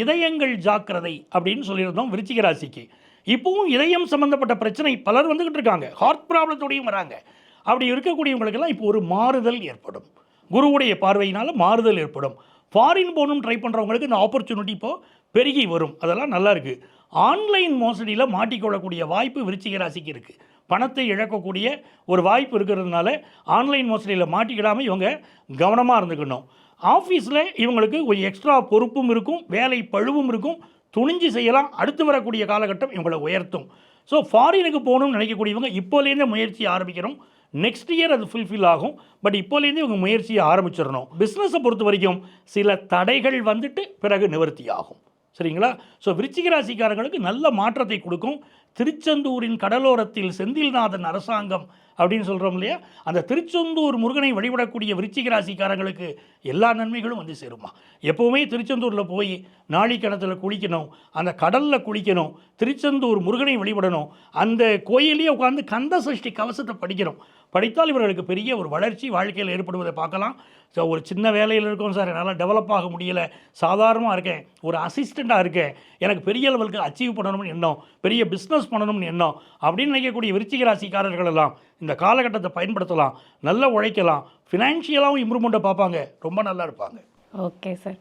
இதயங்கள் ஜாக்கிரதை அப்படின்னு சொல்லியிருந்தோம் விருச்சிக ராசிக்கு. இப்பவும் இதயம் சம்பந்தப்பட்ட பிரச்சனை பலர் வந்துகிட்டு இருக்காங்க, ஹார்ட் ப்ராப்ளத்தோடையும் வராங்க. அப்படி இருக்கக்கூடியவங்களுக்கெல்லாம் இப்போ ஒரு மாறுதல் ஏற்படும், குருவுடைய பார்வையினால் மாறுதல் ஏற்படும். ஃபாரின் போகணும் ட்ரை பண்ணுறவங்களுக்கு இந்த ஆப்பர்ச்சுனிட்டி இப்போது பெருகி வரும், அதெல்லாம் நல்லா இருக்குது. ஆன்லைன் மோசடியில் மாட்டிக்கொள்ளக்கூடிய வாய்ப்பு விருச்சிக ராசிக்கு இருக்குது. பணத்தை இழக்கக்கூடிய ஒரு வாய்ப்பு இருக்கிறதுனால ஆன்லைன் மோசடியில் மாட்டிக்கிடாமல் இவங்க கவனமாக இருந்துக்கணும். ஆஃபீஸில் இவங்களுக்கு ஒரு எக்ஸ்ட்ரா பொறுப்பும் இருக்கும், வேலை பழுவும் இருக்கும், துணிஞ்சு செய்யலாம். அடுத்து வரக்கூடிய காலகட்டம் இவங்களை உயர்த்தும். ஸோ ஃபாரினுக்கு போகணும்னு நினைக்கக்கூடியவங்க இப்போலேருந்தே முயற்சியை ஆரம்பிக்கிறோம். நெக்ஸ்ட் இயர் அது ஃபுல்ஃபில் ஆகும். பட் இப்போலேருந்து இவங்க முயற்சியை ஆரம்பிச்சிடணும். பிஸ்னஸை பொறுத்த வரைக்கும் சில தடைகள் வந்துட்டு பிறகு நிவர்த்தி ஆகும். சரிங்களா? ஸோ விருச்சிக ராசிக்காரங்களுக்கு நல்ல மாற்றத்தை கொடுக்கும். திருச்செந்தூரின் கடலோரத்தில் செந்தில்நாதன் அரசாங்கம் அப்படின்னு சொல்கிறோம் இல்லையா, அந்த திருச்செந்தூர் முருகனை வழிபடக்கூடிய விருச்சிக ராசிக்காரங்களுக்கு எல்லா நன்மைகளும் வந்து சேருமா. எப்போவுமே திருச்செந்தூரில் போய் நாளி கிணத்துல குளிக்கணும், அந்த கடலில் குளிக்கணும், திருச்செந்தூர் முருகனை வழிபடணும், அந்த கோயிலே உட்காந்து கந்த சஷ்டி கவசத்தை படிக்கணும். படித்தால் இவர்களுக்கு பெரிய ஒரு வளர்ச்சி வாழ்க்கையில் ஏற்படுவதை பார்க்கலாம். ஸோ ஒரு சின்ன வேலையில் இருக்கோம் சார், என்னால் டெவலப் ஆக முடியலை, சாதாரணமாக இருக்கேன், ஒரு அசிஸ்டண்ட்டாக இருக்கேன், எனக்கு பெரிய லெவலுக்கு அச்சீவ் பண்ணணும்னு எண்ணம், பெரிய பிஸ்னஸ் பண்ணணும்னு எண்ணம் அப்படின்னு நினைக்கக்கூடிய விருச்சிக ராசிக்காரர்கள் எல்லாம் இந்த காலகட்டத்தை பயன்படுத்தலாம். நல்லா உழைக்கலாம், ஃபினான்ஷியலாகவும் இம்ப்ரூவ்மெண்ட்டை பார்ப்பாங்க, ரொம்ப நல்லா இருப்பாங்க. Okay sir.